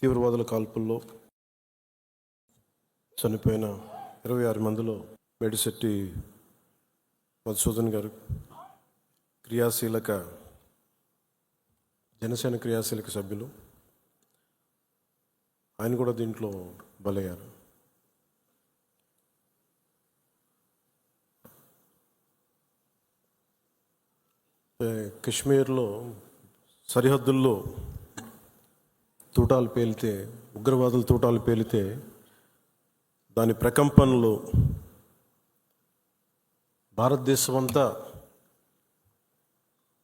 తీవ్రవాదుల కాల్పుల్లో చనిపోయిన 26 మందిలో మేడిశెట్టి మధుసూదన్ గారు జనసేన క్రియాశీలక సభ్యులు, ఆయన కూడా దీంట్లో బలయ్యారు. కశ్మీర్లో సరిహద్దుల్లో తూటాలు పేలితే, ఉగ్రవాదుల తూటాలు పేలితే దాని ప్రకంపనలు భారతదేశం అంతా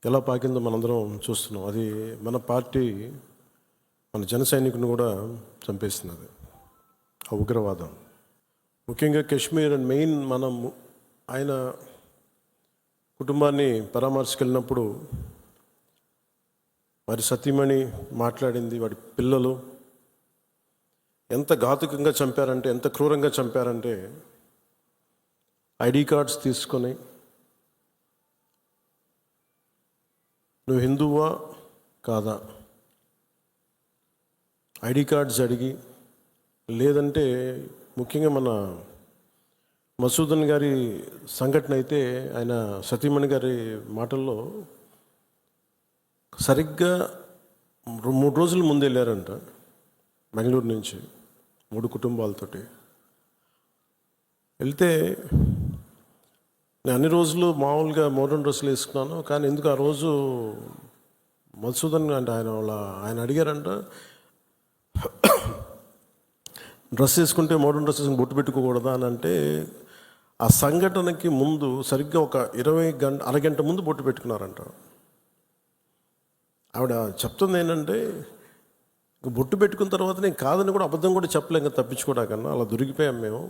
ఎలా పాకిందో మనందరం చూస్తున్నాం. అది మన పార్టీ, మన జన సైనికుని కూడా చంపేస్తున్నది ఆ ఉగ్రవాదం. ముఖ్యంగా కశ్మీర్ అండ్ మెయిన్ మనం ఆయన కుటుంబాన్ని పరామర్శకెళ్ళినప్పుడు వారి సతీమణి మాట్లాడింది, వాడి పిల్లలు ఎంత ఘాతుకంగా చంపారంటే, ఎంత క్రూరంగా చంపారంటే, ఐడి కార్డ్స్ తీసుకొని నువ్వు హిందువా కాదా ఐడి కార్డ్స్ అడిగి, లేదంటే ముఖ్యంగా మన మసూదన్ గారి సంఘటన అయితే ఆయన సతీమణి గారి మాటల్లో సరిగ్గా 3 రోజుల ముందు వెళ్ళారంట బెంగళూరు నుంచి 3 కుటుంబాలతోటి వెళ్తే. నేను అన్ని రోజులు మామూలుగా మోడర్న్ డ్రెస్సులు వేసుకున్నాను, కానీ ఎందుకు ఆ రోజు మధుసూదన్ అంటే ఆయన అడిగారంట, డ్రెస్ వేసుకుంటే మోడర్న్ డ్రెస్ వేసుకుని బొట్టు పెట్టుకోకూడదా అని. అంటే ఆ సంఘటనకి ముందు సరిగ్గా ఒక అరగంట ముందు బొట్టు పెట్టుకున్నారంట. ఆవిడ చెప్తుంది ఏంటంటే, బొట్టు పెట్టుకున్న తర్వాత నేను కాదని కూడా అబద్ధం కూడా చెప్పలేం కదా, తప్పించుకోవడాకన్నా అలా దొరికిపోయాం మేము.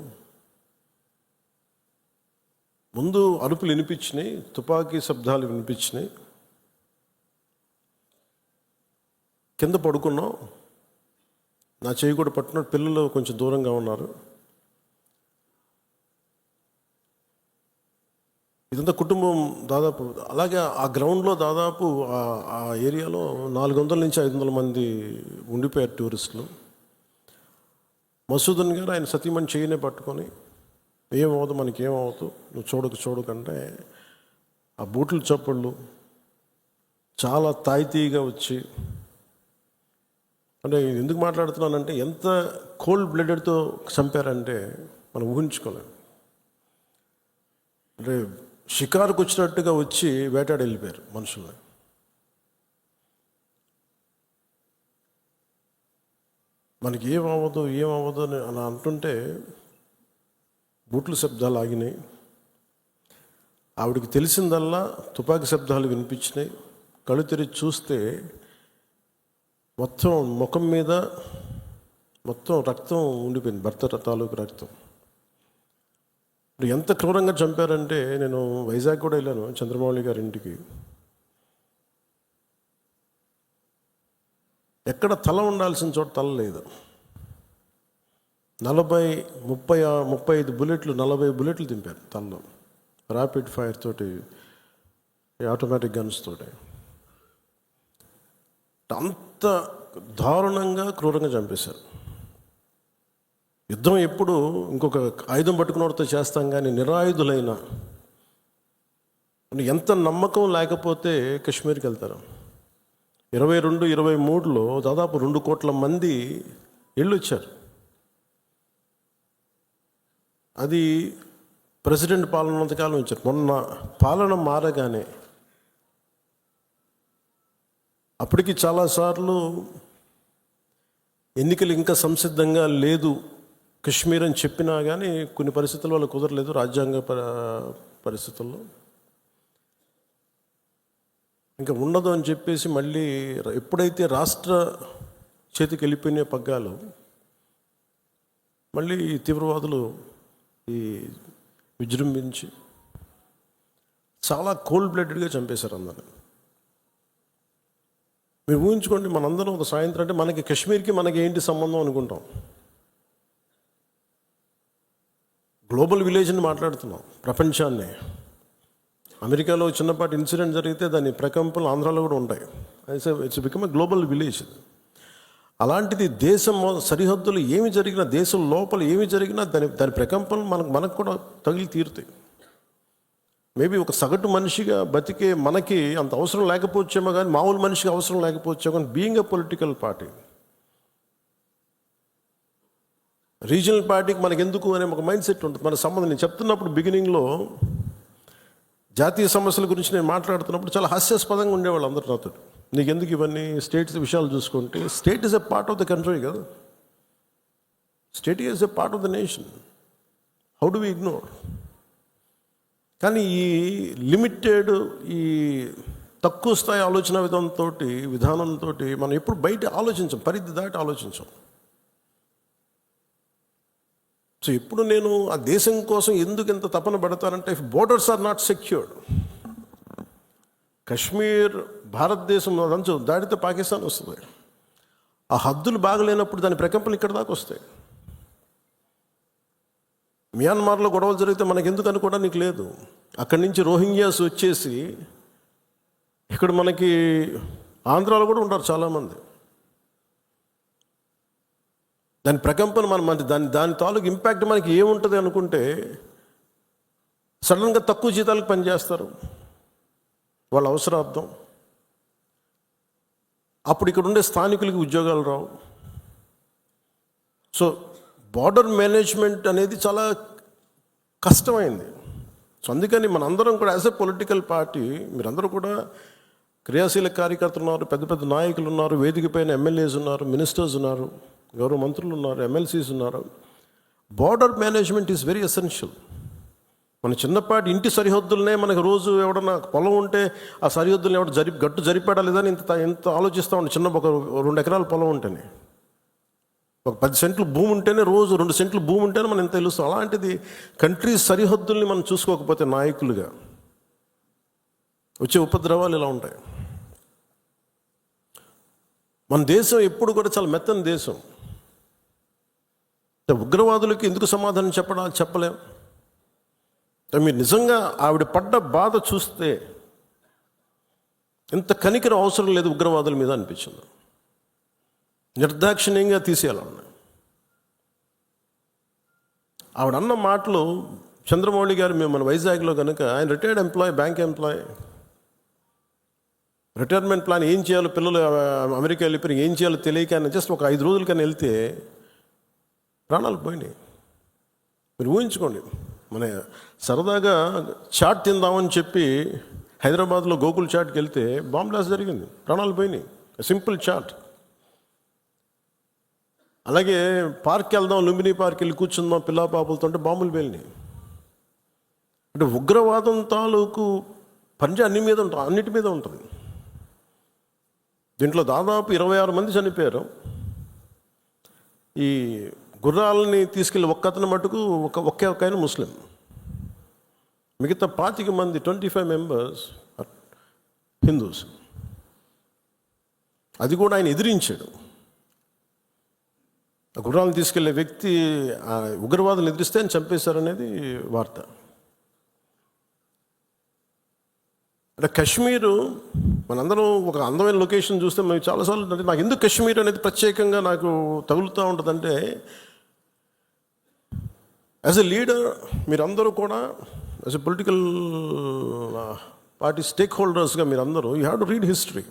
ముందు అరుపులు వినిపించినాయి, తుపాకీ శబ్దాలు వినిపించినాయి, కింద పడుకున్నాం, నా చేయి కూడా పట్టుకున్నాడు, పిల్లలు కొంచెం దూరంగా ఉన్నారు. ఇదంతా కుటుంబం దాదాపు అలాగే ఆ గ్రౌండ్లో దాదాపు ఆ ఏరియాలో 400 నుంచి 500 మంది ఉండిపోయారు టూరిస్టులు. మసూదన్ గారు ఆయన సతీమణి చేయనే పట్టుకొని, ఏమవుతుంది మనకేమవుతు, నువ్వు చూడకంటే ఆ బూట్లు చప్పుళ్ళు చాలా తాయితీగా వచ్చి, అంటే ఎందుకు మాట్లాడుతున్నానంటే ఎంత కోల్డ్ బ్లడెడ్తో చంపారంటే మనం ఊహించుకోలేం. అంటే షికారుకు వచ్చినట్టుగా వచ్చి వేటాడి వెళ్ళిపోయారు మనుషుల్ని. మనకి ఏమవ్వదు అని అలా అంటుంటే బూట్ల శబ్దాలు ఆగినాయి. ఆవిడికి తెలిసిందల్లా తుపాకీ శబ్దాలు వినిపించినాయి. కళ్ళు తెరిచి చూస్తే మొత్తం ముఖం మీద మొత్తం రక్తం ఉండిపోయింది, భర్త తాలూకు రక్తం. ఎంత క్రూరంగా చంపారంటే, నేను వైజాగ్ కూడా వెళ్ళాను చంద్రమౌళి గారి ఇంటికి. ఎక్కడ తల ఉండాల్సిన చోట తల లేదు. 35 బుల్లెట్లు 40 బుల్లెట్లు దింపారు తలలో, ర్యాపిడ్ ఫైర్ తోటి, ఆటోమేటిక్ గన్స్ తోటి. అంత దారుణంగా క్రూరంగా చంపేశారు. యుద్ధం ఎప్పుడు ఇంకొక ఆయుధం పట్టుకున్నవాడితో చేస్తాం, కానీ నిరాయుధులైన ఎంత నమ్మకం లేకపోతే కశ్మీర్కి వెళ్తారు. 22-23లో దాదాపు 2 కోట్ల మంది వెళ్ళొచ్చారు. అది ప్రెసిడెంట్ పాలన ఉన్నంతకాలం వచ్చారు. మొన్న పాలన మారగానే అప్పటికి చాలాసార్లు ఎన్నికలు ఇంకా సంసిద్ధంగా లేదు కశ్మీర్ అని చెప్పినా కానీ కొన్ని పరిస్థితుల వల్ల కుదరలేదు, రాజ్యాంగ పరిస్థితుల్లో ఇంకా ఉండదు అని చెప్పేసి మళ్ళీ ఎప్పుడైతే రాష్ట్ర చేతికి వెళ్ళిపోయిన పగ్గాలు, మళ్ళీ తీవ్రవాదులు విజృంభించి చాలా కోల్డ్ బ్లడెడ్గా చంపేశారు అందరూ. మీరు ఊహించుకోండి, మనందరం ఒక సాయంత్రం అంటే మనకి కశ్మీర్కి మనకి ఏంటి సంబంధం అనుకుంటాం. గ్లోబల్ విలేజ్ని మాట్లాడుతున్నాం, ప్రపంచాన్ని. అమెరికాలో చిన్నపాటి ఇన్సిడెంట్ జరిగితే దాని ప్రకంపనలు ఆంధ్రాలో కూడా ఉంటాయి. It's become a global village. అలాంటిది దేశం సరిహద్దులు ఏమి జరిగినా, దేశం లోపల ఏమి జరిగినా దాని ప్రకంపనలు మనకు కూడా తగిలి తీరుతాయి. మేబీ ఒక సగటు మనిషిగా బతికే మనకి అంత అవసరం లేకపోవచ్చేమో, కానీ మామూలు మనిషికి అవసరం లేకపోవచ్చేమో, కానీ being a political party, regional పార్టీకి మనకు ఎందుకు అనే ఒక మైండ్ సెట్ ఉంటుంది. మన సంబంధం నేను చెప్తున్నప్పుడు బిగినింగ్లో జాతీయ సమస్యల గురించి నేను మాట్లాడుతున్నప్పుడు చాలా హాస్యాస్పదంగా ఉండేవాళ్ళు అందరూ నాతో. నీకు ఎందుకు ఇవన్నీ స్టేట్స్ విషయాలు చూసుకుంటే, state is a part of the country కదా, state is a part of the nation, how do we ignore? కానీ ఈ లిమిటెడ్, ఈ తక్కువ స్థాయి ఆలోచన విధానంతో మనం ఎప్పుడు బయట ఆలోచించాం, పరిధి దాటి ఆలోచించాం. సో ఇప్పుడు నేను ఆ దేశం కోసం ఎందుకు ఎంత తపన పడతానంటే, if borders are not secured, Kashmir భారతదేశం అదంచు దాడితే పాకిస్తాన్ వస్తుంది. ఆ హద్దులు బాగలేనప్పుడు దాని ప్రకంపనలు ఇక్కడ దాకా వస్తాయి. మియాన్మార్లో గొడవలు జరిగితే మనకు ఎందుకు అనుకోవడానికి లేదు. అక్కడి నుంచి రోహింగ్యాస్ వచ్చేసి ఇక్కడ మనకి ఆంధ్రాలో కూడా ఉంటారు చాలామంది. దాని ప్రకంపన దాని తాలూకు ఇంపాక్ట్ మనకి ఏముంటుంది అనుకుంటే, సడన్గా తక్కువ జీతాలకు పనిచేస్తారు వాళ్ళ అవసరార్థం. అప్పుడు ఇక్కడ ఉండే స్థానికులకి ఉద్యోగాలు రావు. సో బార్డర్ మేనేజ్మెంట్ అనేది చాలా కష్టమైంది. సో అందుకని మనందరం కూడా యాజ్ ఎ పొలిటికల్ పార్టీ, మీరందరూ కూడా క్రియాశీల కార్యకర్తలు ఉన్నారు, పెద్ద పెద్ద నాయకులు ఉన్నారు, వేదిక పైన ఎమ్మెల్యేస్ ఉన్నారు, మినిస్టర్స్ ఉన్నారు, గౌరవ మంత్రులు ఉన్నారు, ఎమ్మెల్సీస్ ఉన్నారు. Border management is very essential. మన చిన్నపాటి ఇంటి సరిహద్దులనే మనకు రోజు ఎవడన్నా పొలం ఉంటే ఆ సరిహద్దులను ఎవడ గట్టు జరిపాడా లేదని ఇంత ఆలోచిస్తూ ఉండే. చిన్న ఒక 2 ఎకరాల పొలం ఉంటేనే, ఒక 10 సెంట్లు భూమి ఉంటేనే, రోజు 2 సెంట్లు భూమి ఉంటేనే మనం ఎంత తెలుస్తాం. అలాంటిది కంట్రీ సరిహద్దుల్ని మనం చూసుకోకపోతే నాయకులుగా వచ్చే ఉపద్రవాలు ఇలా ఉంటాయి. మన దేశం ఎప్పుడు కూడా చాలా మెత్తని దేశం. ఉగ్రవాదులకి ఎందుకు సమాధానం చెప్పలేం. మీరు నిజంగా ఆవిడ పడ్డ బాధ చూస్తే ఇంత కనికరం అవసరం లేదు ఉగ్రవాదుల మీద అనిపించింది. నిర్దాక్షిణ్యంగా తీసేయాలన్నా. ఆవిడ అన్న మాటలు, చంద్రమౌళి గారు మేము మన వైజాగ్లో కనుక, ఆయన retired employee, bank employee, retirement plan ఏం చేయాలో, పిల్లలు అమెరికా వెళ్ళిపోయి ఏం చేయాలో తెలియక ఆయన జస్ట్ ఒక 5 రోజుల కన్నా వెళ్తే ప్రాణాలు పోయినాయి. మీరు ఊహించుకోండి, మన సరదాగా చాట్ తిందామని చెప్పి హైదరాబాద్లో గోకుల్ చాట్కి వెళ్తే బాంబ్ బ్లాస్ట్ జరిగింది, ప్రాణాలు పోయినాయి. Simple chat. అలాగే పార్క్కి వెళ్దాం, లుంబిని పార్క్ వెళ్ళి కూర్చుందాం పిల్లా పాపలతో అంటే బాంబులు పేలినాయి. అంటే ఉగ్రవాదం తాలూకు పంజా అన్నిటి మీద ఉంటుంది. దీంట్లో దాదాపు 26 మంది చనిపోయారు. ఈ గుర్రాలని తీసుకెళ్ళి ఒక్కతను మటుకు ఒకే ఆయన ముస్లిం, మిగతా 25 మంది 25 మెంబర్స్ హిందూస్. అది కూడా ఆయన ఎదిరించాడు. ఆ గుర్రాలను తీసుకెళ్లే వ్యక్తి ఉగ్రవాదులు ఎదిరిస్తే ఆయన చంపేశారనేది వార్త. అంటే కశ్మీరు మనందరం ఒక అందమైన లొకేషన్ చూస్తే మేము చాలాసార్లు, అంటే నాకు ఎందుకు కశ్మీర్ అనేది ప్రత్యేకంగా నాకు తగులుతూ ఉంటుందంటే, యాజ్ ఎ లీడర్ మీరందరూ కూడా, as a political party stake హోల్డర్స్గా మీరందరూ you have to read history.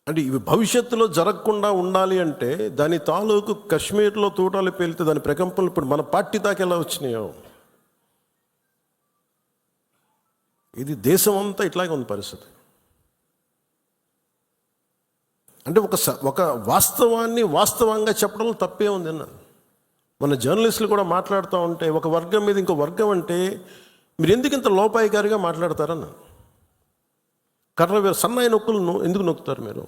అంటే ఇవి భవిష్యత్తులో జరగకుండా ఉండాలి అంటే దాని తాలూకు కశ్మీర్లో తూటాలు పేలితే దాని ప్రకంపనలు ఇప్పుడు మన పార్టీ దాకా ఎలా వచ్చినాయో, ఇది దేశం అంతా ఇట్లాగే ఉంది పరిస్థితి. అంటే ఒక వాస్తవాన్ని వాస్తవంగా చెప్పడంలో తప్పే ఉంది అన్నాను. మన జర్నలిస్టులు కూడా మాట్లాడుతూ ఉంటే ఒక వర్గం మీద ఇంకో వర్గం అంటే మీరు ఎందుకు ఇంత లోపాయికారిగా మాట్లాడతారన్న. సన్నాయి నొక్కులను ఎందుకు నొక్కుతారు మీరు?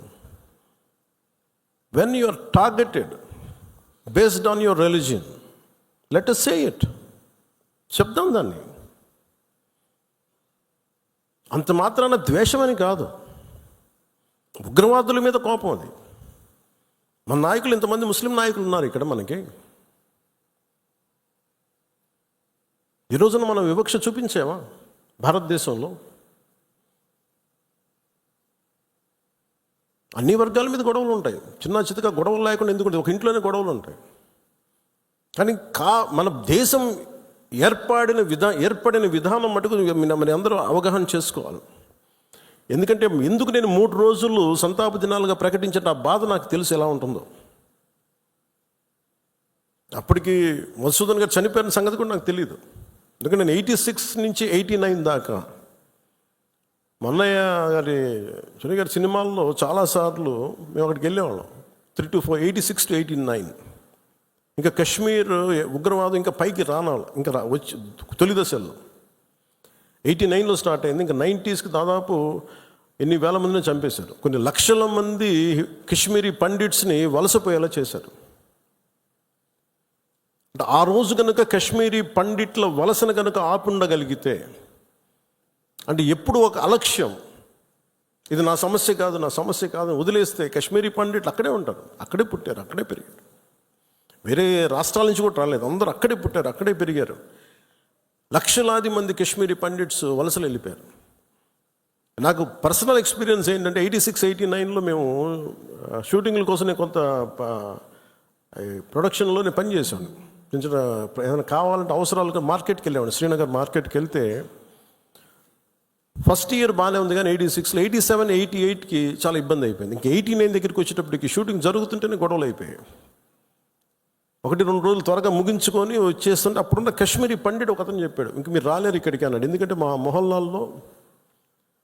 When you are targeted based on your religion, let us say it, చెప్దాం దాన్ని. అంత మాత్రాన ద్వేషమని కాదు, ఉగ్రవాదుల మీద కోపం అది. మన నాయకులు, ఇంతమంది ముస్లిం నాయకులు ఉన్నారు ఇక్కడ మనకి. ఈ రోజున మనం వివక్ష చూపించామా భారతదేశంలో? అన్ని వర్గాల మీద గొడవలు ఉంటాయి, చిన్న చితక గొడవలు లేకుండా ఎందుకు ఉంటాయి? ఒక ఇంట్లోనే గొడవలు ఉంటాయి. కానీ మన దేశం ఏర్పడిన విధానం మటుకు మరి అందరూ అవగాహన చేసుకోవాలి. ఎందుకంటే ఎందుకు నేను 3 రోజులు సంతాప దినాలుగా ప్రకటించిన ఆ బాధ నాకు తెలుసు ఎలా ఉంటుందో. అప్పటికి మధుసూదన్ గారు చనిపోయిన సంగతి కూడా నాకు తెలియదు. ఎందుకంటే నేను 86 నుంచి 89 దాకా మన్నయ్య గారి సునీ గారి సినిమాల్లో చాలాసార్లు మేము అక్కడికి వెళ్ళేవాళ్ళం. 3 to 4, 86 to 89. ఇంకా కశ్మీర్ ఉగ్రవాదం ఇంకా పైకి రానాలి, ఇంకా వచ్చి తొలి దశల్లో 89లో స్టార్ట్ అయింది. ఇంకా 90స్కి దాదాపు ఎన్ని వేల మందిని చంపేశారు. కొన్ని లక్షల మంది కశ్మీరీ పండిట్స్ని వలసపోయేలా చేశారు. అంటే ఆ రోజు కనుక కశ్మీరీ పండిట్ల వలసను కనుక ఆపుండగలిగితే, అంటే ఎప్పుడు ఒక అలక్ష్యం, ఇది నా సమస్య కాదు వదిలేస్తే కశ్మీరీ పండిట్లు అక్కడే ఉంటారు, అక్కడే పుట్టారు, అక్కడే పెరిగారు. వేరే రాష్ట్రాల నుంచి కూడా రాలేదు, అందరూ అక్కడే పుట్టారు, అక్కడే పెరిగారు. లక్షలాది మంది కశ్మీరీ పండిట్స్ వలసలు వెళ్ళిపోయారు. నాకు పర్సనల్ ఎక్స్పీరియన్స్ ఏంటంటే 86, 89లో మేము షూటింగ్ల కోసం నేను కొంత ప్రొడక్షన్లో నేను పనిచేశాను. చిన్న ఏదైనా కావాలంటే అవసరాలుగా మార్కెట్కి వెళ్ళేవాడు. శ్రీనగర్ మార్కెట్కి వెళ్తే ఫస్ట్ ఇయర్ బాగానే ఉంది, కానీ 86లో 87, 88కి చాలా ఇబ్బంది అయిపోయింది. ఇంకా 89 దగ్గరికి వచ్చేటప్పటికి షూటింగ్ జరుగుతుంటేనే గొడవలు అయిపోయాయి. 1-2 రోజులు త్వరగా ముగించుకొని వచ్చేస్తుంటే అప్పుడున్న కశ్మీరీ పండిట్ ఒక అతను చెప్పాడు, ఇంక మీరు రాలేరు ఇక్కడికి అన్నాడు. ఎందుకంటే మా మొహల్లాల్లో,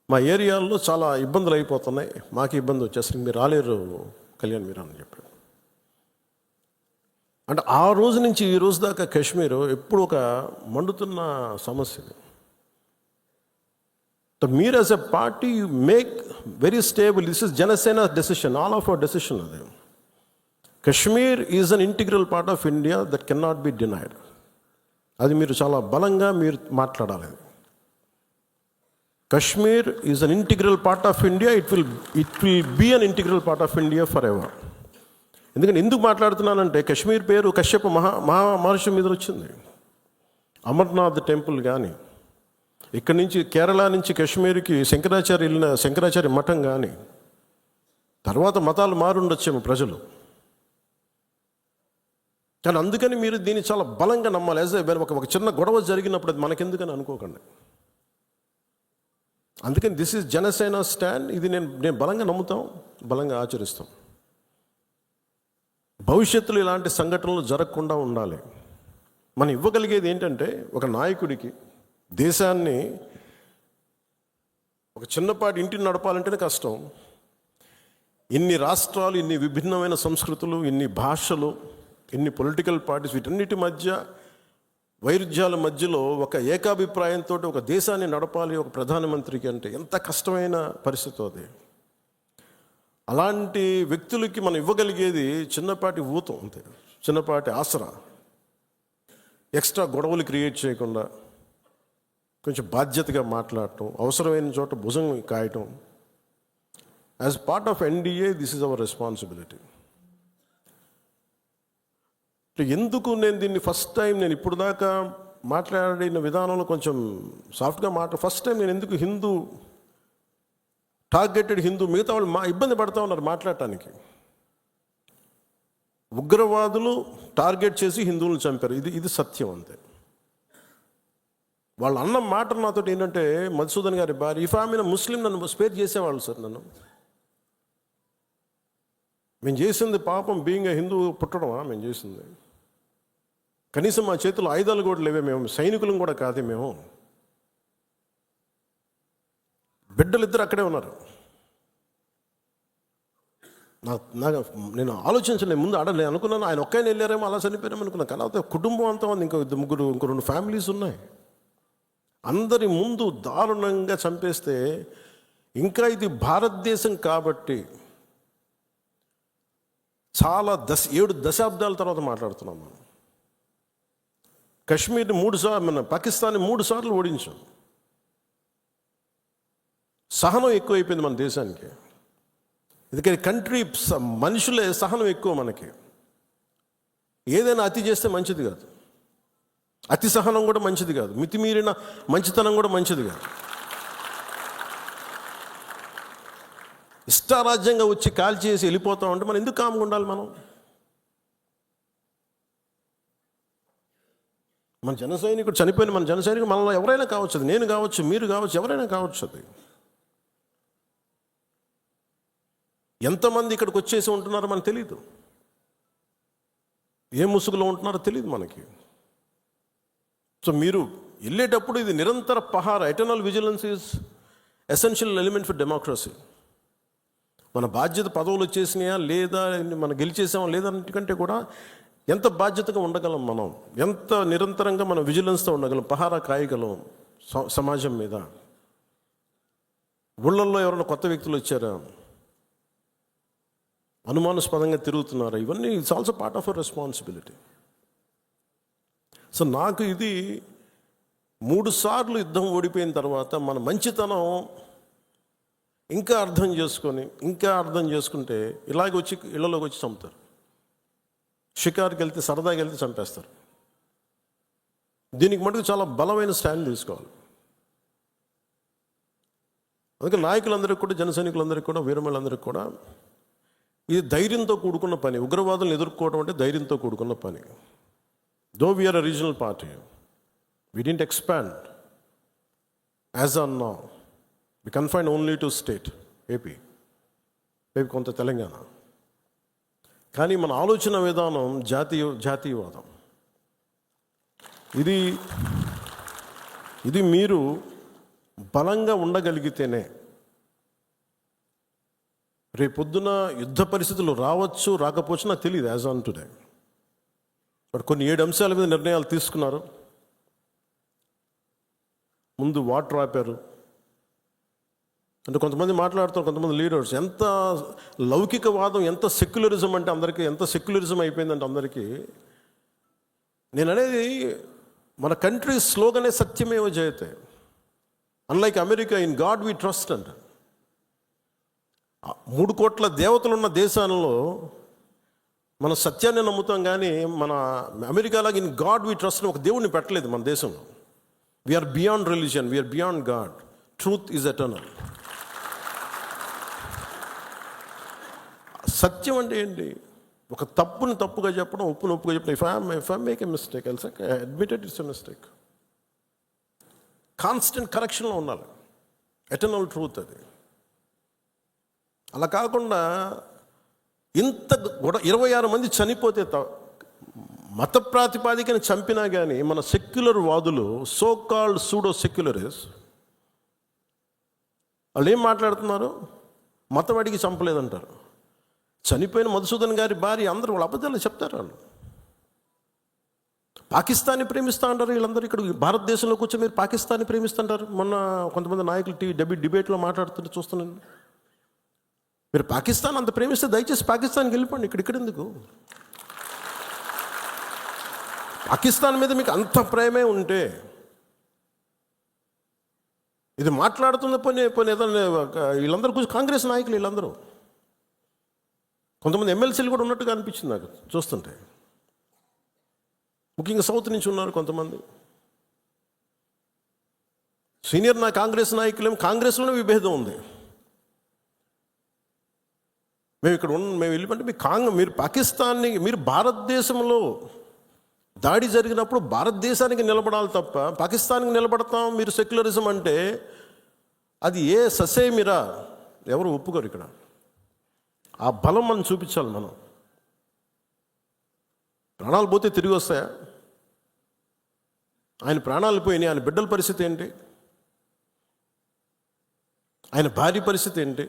మా ఏరియాల్లో చాలా ఇబ్బందులు అయిపోతున్నాయి, మాకు ఇబ్బంది వచ్చేసరికి మీరు రాలేరు కళ్యాణ్ మీరు అని చెప్పాడు. అంటే ఆ రోజు నుంచి ఈ రోజు దాకా కశ్మీర్ ఎప్పుడు ఒక మండుతున్న సమస్య. మీరు as a party you make very stable. This is Janasena decision, all of our decision. అది Kashmir is an integral part of India that can not be denied. అది మీరు చాలా బలంగా మీరు మాట్లాడాలి. Kashmir is an integral part of India, it will be an integral part of India forever. ఎందుకంటే ఎందుకు మాట్లాడుతున్నానంటే కశ్మీర్ పేరు కశ్యప మహర్షి మీద వచ్చింది. అమర్నాథ్ టెంపుల్ కానీ, ఇక్కడి నుంచి కేరళ నుంచి కశ్మీర్కి శంకరాచార్య మఠం కానీ, తర్వాత మతాలు మారుండొచ్చేమో ప్రజలు, కానీ అందుకని మీరు దీన్ని చాలా బలంగా నమ్మాలి. ఒక చిన్న గొడవ జరిగినప్పుడు అది మనకెందుకని అనుకోకండి. అందుకని దిస్ ఈజ్ జనసేన స్టాండ్. ఇది నేను బలంగా నమ్ముతాం, బలంగా ఆచరిస్తాం. భవిష్యత్తులో ఇలాంటి సంఘటనలు జరగకుండా ఉండాలి. మనం ఇవ్వగలిగేది ఏంటంటే, ఒక నాయకుడికి దేశాన్ని, ఒక చిన్నపాటి ఇంటిని నడపాలంటేనే కష్టం. ఇన్ని రాష్ట్రాలు, ఇన్ని విభిన్నమైన సంస్కృతులు, ఇన్ని భాషలు, ఇన్ని పొలిటికల్ పార్టీస్, వీటన్నిటి మధ్య వైరుధ్యాల మధ్యలో ఒక ఏకాభిప్రాయంతో ఒక దేశాన్ని నడపాలి ఒక ప్రధానమంత్రికి అంటే ఎంత కష్టమైన పరిస్థితి అది. అలాంటి వ్యక్తులకి మనం ఇవ్వగలిగేది చిన్నపాటి ఊతం అంతే, చిన్నపాటి ఆసరా. ఎక్స్ట్రా గొడవలు క్రియేట్ చేయకుండా కొంచెం బాధ్యతగా మాట్లాడటం, అవసరమైన చోట భుజం కాయటం. As part of NDA this is our responsibility. ఎందుకు నేను దీన్ని ఫస్ట్ టైం, నేను ఇప్పుడు దాకా మాట్లాడిన విధానంలో కొంచెం సాఫ్ట్గా ఫస్ట్ టైం నేను ఎందుకు హిందూ టార్గెటెడ్ హిందూ, మిగతా వాళ్ళు ఇబ్బంది పడుతూ ఉన్నారు మాట్లాడటానికి. ఉగ్రవాదులు టార్గెట్ చేసి హిందువులను చంపారు, ఇది సత్యం అంతే. వాళ్ళు అన్న మాట నాతో ఏంటంటే, మధుసూదన్ గారి భార్య, ఇఫ్ ఆమె ముస్లిం నన్ను స్పేర్ చేసేవాళ్ళు సార్. మేము చేసింది పాపం, బీయింగ్ హిందూ పుట్టడమా మేము చేసింది? కనీసం మా చేతుల్లో ఆయుధాలు కూడా లేవే, మేము సైనికులం కూడా కాదే, మేము బిడ్డలిద్దరు అక్కడే ఉన్నారు. నేను ఆలోచించలేదు ముందు, నేను అనుకున్నాను ఆయన ఒక్కైనా వెళ్ళారేమో, అలా చనిపోయారేమో అనుకున్నాను. కానీ కుటుంబం అంతా ఉంది, ఇంకో 2 ఫ్యామిలీస్ ఉన్నాయి. అందరి ముందు దారుణంగా చంపేస్తే, ఇంకా ఇది భారతదేశం కాబట్టి చాలా 7 దశాబ్దాల తర్వాత మాట్లాడుతున్నాం మనం. కశ్మీర్ని 3 సార్లు, మన పాకిస్తాన్ని 3 సార్లు ఓడించాం. సహనం ఎక్కువైపోయింది మన దేశానికి. ఎందుకంటే మనుషులే సహనం ఎక్కువ మనకి. ఏదైనా అతి చేస్తే మంచిది కాదు, అతి సహనం కూడా మంచిది కాదు, మితిమీరిన మంచితనం కూడా మంచిది కాదు. ఇష్టారాజ్యంగా వచ్చి కాల్ చేసి వెళ్ళిపోతాం అంటే మనం ఎందుకు కామ్గా ఉండాలి? మన జన సైనికుడు చనిపోయిన మన జన సైనికుడు మనలో ఎవరైనా కావచ్చు, అది నేను కావచ్చు, మీరు కావచ్చు, ఎవరైనా కావచ్చు. అది ఎంతమంది ఇక్కడికి వచ్చేసి ఉంటున్నారో మనకు తెలియదు, ఏ ముసుగులో ఉంటున్నారో తెలియదు మనకి. సో మీరు వెళ్ళేటప్పుడు ఇది నిరంతర పహార, eternal vigilance is essential element for democracy. మన బాధ్యత పదవులు వచ్చేసినాయా లేదా, మనం గెలిచేసామా లేదంటే కూడా ఎంత బాధ్యతగా ఉండగలం, మనం ఎంత నిరంతరంగా మనం విజిలెన్స్తో ఉండగలం, పహారా కాయగలం సమాజం మీద. ఊళ్ళల్లో ఎవరైనా కొత్త వ్యక్తులు వచ్చారా, అనుమానాస్పదంగా తిరుగుతున్నారా, ఇవన్నీ it's also part of our responsibility. So నాకు ఇది 3 సార్లు యుద్ధం ఓడిపోయిన తర్వాత మన మంచితనం ఇంకా అర్థం చేసుకుంటే ఇలాగ వచ్చి ఇళ్లలోకి వచ్చి చంపుతారు. షికార్కి వెళ్తే, సరదాకి వెళ్తే చంపేస్తారు. దీనికి మటుకు చాలా బలమైన స్టాండ్ తీసుకోవాలి. అందుకే నాయకులందరికీ కూడా, జన సైనికులందరికీ కూడా, వీరమలందరికీ కూడా ఇది ధైర్యంతో కూడుకున్న పని. ఉగ్రవాదులను ఎదుర్కోవడం అంటే ధైర్యంతో కూడుకున్న పని. Though we're a regional party, we didn't expand as on now. We confined only to state, AP, కొంత తెలంగాణ. కానీ మన ఆలోచన విధానం జాతీయవాదం. ఇది మీరు బలంగా ఉండగలిగితేనే రేపొద్దున యుద్ధ పరిస్థితులు రావచ్చు, రాకపోవచ్చు, నాకు తెలియదు యాజ్ ఆన్ టుడే. బట్ కొన్ని 7 అంశాల మీద నిర్ణయాలు తీసుకున్నారు. ముందు వాటర్ ఆపారు. అంటే కొంతమంది మాట్లాడుతారు, కొంతమంది లీడర్స్, ఎంత లౌకికవాదం, ఎంత సెక్యులరిజం అంటే అందరికీ, ఎంత సెక్యులరిజం అయిపోయిందంటే అందరికీ. నేను అనేది మన కంట్రీ స్లోగనే సత్యమేవ జయతే. Unlike America, in God we trust అంట. 3 కోట్ల దేవతలు ఉన్న దేశాలలో మన సత్యాన్ని నమ్ముతాం, కానీ మన అమెరికాలాగా ఇన్ గాడ్ వి ట్రస్ట్ ఒక దేవుడిని పెట్టలేదు మన దేశంలో. We're beyond religion, we're beyond God. Truth is eternal. సత్యం అంటే ఏంటి? ఒక తప్పుని తప్పుగా చెప్పడం, ఒప్పుని ఒప్పుగా చెప్పడం. If I make a mistake, I admitted it's a mistake. Constant కరెక్షన్లో ఉండాలి. ఎటర్నల్ ట్రూత్ అది. అలా కాకుండా ఇంత 26 మంది చనిపోతే మత ప్రాతిపాదికన చంపినా కానీ మన సెక్యులర్ వాదులు, సో కాల్డ్ సూడో సెక్యులరిస్ట్, వాళ్ళు ఏం మాట్లాడుతున్నారు? మతం అడిగి చంపలేదంటారు. చనిపోయిన మధుసూదన్ గారి భార్య, అందరూ వాళ్ళ అబద్ధాలు చెప్తారు. వాళ్ళు పాకిస్తాన్ని ప్రేమిస్తా అంటారు. వీళ్ళందరూ ఇక్కడ భారతదేశంలో కూర్చొని మీరు పాకిస్తాన్ని ప్రేమిస్తుంటారు. మొన్న కొంతమంది నాయకులు డిబేట్లో మాట్లాడుతుంటే చూస్తున్నాను. మీరు పాకిస్తాన్ అంత ప్రేమిస్తే దయచేసి పాకిస్తాన్కి వెళ్ళిపోండి, ఇక్కడ ఎందుకు? పాకిస్తాన్ మీద మీకు అంత ప్రేమే ఉంటే ఇది మాట్లాడుతున్న పని ఏదైనా వీళ్ళందరూ కూర్చొని కాంగ్రెస్ నాయకులు వీళ్ళందరూ, కొంతమంది ఎమ్మెల్సీలు కూడా ఉన్నట్టుగా అనిపించింది నాకు చూస్తుంటే. ముఖ్యంగా సౌత్ నుంచి ఉన్నారు కొంతమంది సీనియర్ కాంగ్రెస్ నాయకులేమో కాంగ్రెస్లోనే విభేదం ఉంది. మేము వెళ్ళిపోతే మీరు పాకిస్తాన్ని, మీరు భారతదేశంలో దాడి జరిగినప్పుడు భారతదేశానికి నిలబడాలి తప్ప పాకిస్తాన్కి నిలబడతాం మీరు సెక్యులరిజం అంటే అది ఏ ససేమిరా, ఎవరు ఒప్పుకోరు. ఇక్కడ ఆ బలం మనం చూపించాలి. మనం ప్రాణాలు పోతే తిరిగి వస్తాయా? ఆయన ప్రాణాలు పోయినాయి, ఆయన బిడ్డల పరిస్థితి ఏంటి? ఆయన భార్య పరిస్థితి ఏంటి?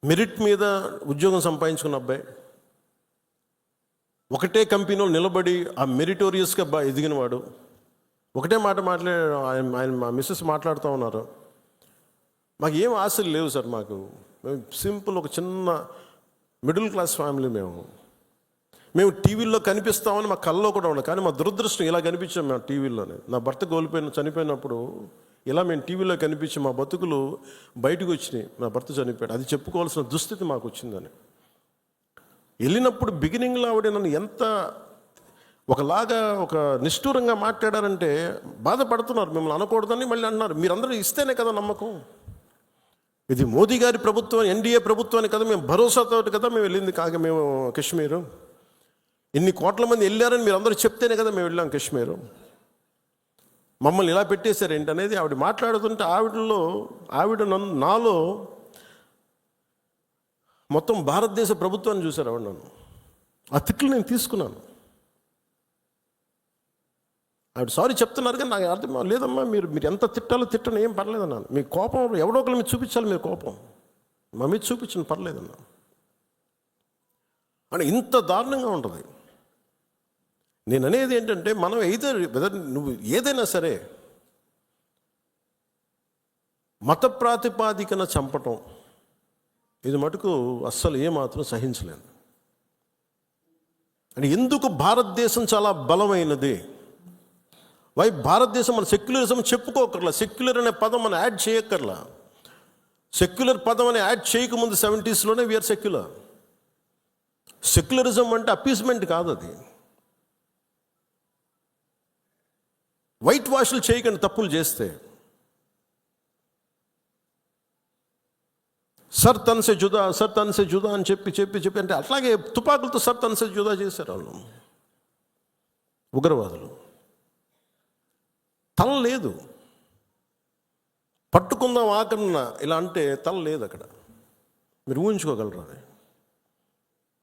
మెరిట్ మీద ఉద్యోగం సంపాదించుకున్న అబ్బాయి, ఒకటే కంపెనీలో నిలబడి ఆ మెరిటోరియస్గా ఎదిగినవాడు, ఒకటే మాట ఆయన మా మిస్సెస్ మాట్లాడుతూ ఉన్నారు. మాకు ఏం ఆశలు లేవు సార్, మేము సింపుల్ ఒక చిన్న మిడిల్ క్లాస్ ఫ్యామిలీ. మేము టీవీల్లో కనిపిస్తామని మా కళ్ళలో కూడా ఉండదు, కానీ మా దురదృష్టం ఇలా కనిపించాం మేము టీవీలోనే. నా భర్త చనిపోయినప్పుడు ఇలా మేము టీవీలో కనిపించి మా బతుకులు బయటకు వచ్చినాయి. నా భర్త చనిపోయాడు, అది చెప్పుకోవాల్సిన దుస్థితి మాకు వచ్చిందని. వెళ్ళినప్పుడు బిగినింగ్లో ఆవిడ నన్ను ఎంత ఒకలాగా ఒక నిష్ఠూరంగా మాట్లాడారంటే బాధపడుతున్నారు. మిమ్మల్ని అనకూడదని మళ్ళీ అన్నారు. మీరందరూ ఇస్తేనే కదా నమ్మకం. ఇది మోదీ గారి ప్రభుత్వం, ఎన్డీఏ ప్రభుత్వాన్ని కదా మేము భరోసాతో కదా మేము వెళ్ళింది, కాక మేము కాశ్మీరు ఇన్ని కోట్ల మంది వెళ్ళారని మీరు అందరూ చెప్తేనే కదా మేము వెళ్ళాం కాశ్మీరు. మమ్మల్ని ఇలా పెట్టేశారు ఏంటనేది ఆవిడ మాట్లాడుతుంటే నాలో మొత్తం భారతదేశ ప్రభుత్వాన్ని చూశారు ఆవిడ. నన్ను ఆ తిట్లు నేను తీసుకున్నాను. ఆవిడ సారీ చెప్తున్నారు కానీ నాకు అర్థం లేదమ్మా, మీరు ఎంత తిట్టాలో తిట్టను, ఏం పర్లేదన్నాను. మీ కోపం ఎవడో ఒకరి మీద చూపించాలి, మీరు కోపం మా మీద చూపించండి, పర్లేదన్నా. అని ఇంత దారుణంగా ఉంటుంది. నేను అనేది ఏంటంటే మనం నువ్వు ఏదైనా సరే మత ప్రాతిపాదికన చంపటం ఇది మటుకు అస్సలు ఏమాత్రం సహించలేను. అని ఎందుకు భారతదేశం చాలా బలమైనది, భారతదేశం మన సెక్యులరిజం చెప్పుకోకర్లా, సెక్యులర్ అనే పదం మనం యాడ్ చేయక్కర్లా. సెక్యులర్ పదం అని యాడ్ చేయకముందు 70s వీఆర్ సెక్యులర్. సెక్యులరిజం అంటే అపీస్మెంట్ కాదు, అది వైట్ వాష్లు చేయకండి తప్పులు చేస్తే. సర్ తన్సే జుదా అని చెప్పి అంటే అట్లాగే తుపాకులతో సర్ తన్సే జుదా చేశారు వాళ్ళు ఉగ్రవాదులు. తల లేదు, పట్టుకుందాం ఆకరణ ఇలా అంటే తల లేదు అక్కడ. మీరు ఊహించుకోగలరు, అది